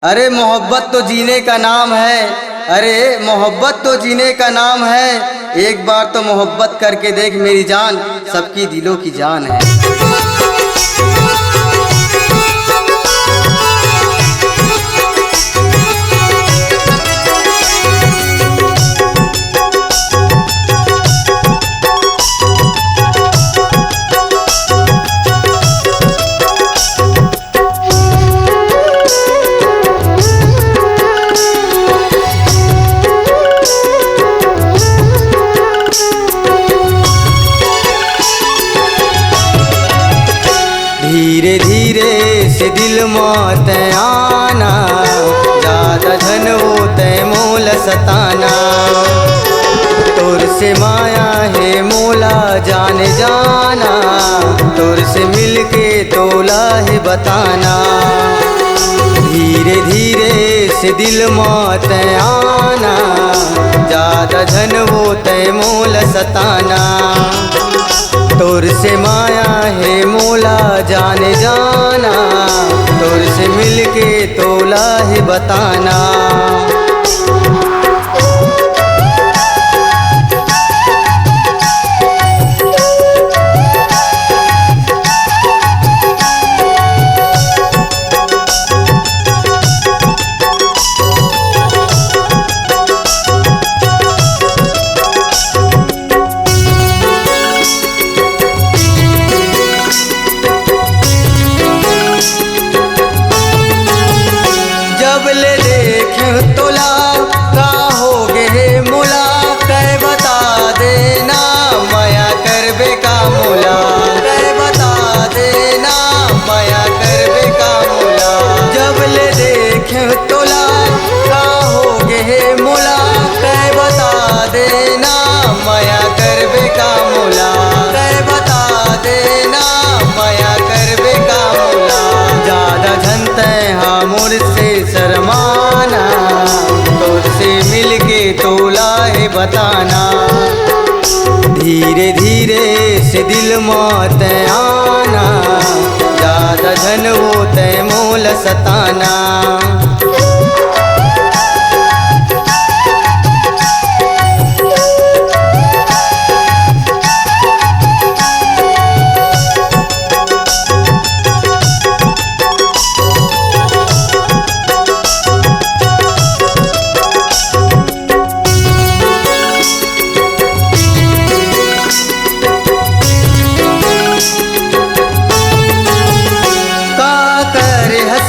अरे मोहब्बत तो जीने का नाम है। अरे मोहब्बत तो जीने का नाम है। एक बार तो मोहब्बत करके देख मेरी जान, सबकी दिलों की जान है। धीरे धीरे से दिल मौत आना, ज़्यादा धन होते मोल सताना। तोर से माया है मोला जान जाना, तोर से मिलके तोला है बताना। धीरे धीरे से दिल मौत आना, ज़्यादा धन होते मोल सताना। तोर से माया है मोला जान जाना, तोर से मिलके तोला है बताना। तोला का हो गे मोला, कह बता देना माया करबे का मोला। कह बता देना माया करबे का मोला। जब ले देखे तोला का हो गे मोला, कह बता देना माया करबे का मोला। कह बता देना माया करबे का मोला। ज़्यादा झनते हाँ मोर से शर्माना, से मिलके तोला है बताना। धीरे धीरे से दिल मौत आना, ज़्यादा धन होते मोल सताना।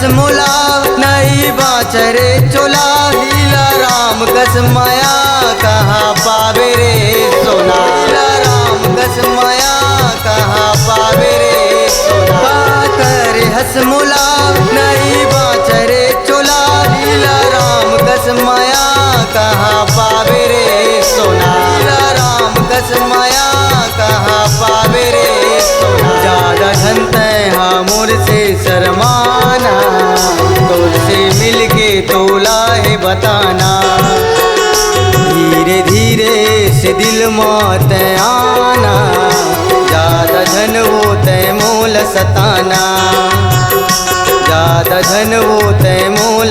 मोला नहीं बाचरे चोला, लीला राम कस माया कहाँ पावे रे सोना। लीला राम कस माया कहाँ पावे रे सोना। करे हस मोला नहीं बाचरे चोला, लीला राम कस माया कहाँ पावे रे सोना। लीला राम कस माया कहाँ पावे रे सोना। ज़्यादा झनते हाँ मोर से शर्माना, तोर से मिलके तोला है बताना। धीरे धीरे से दिल मौत आना, ज़्यादा धन होते मोल सताना। ज़्यादा धन होते मोल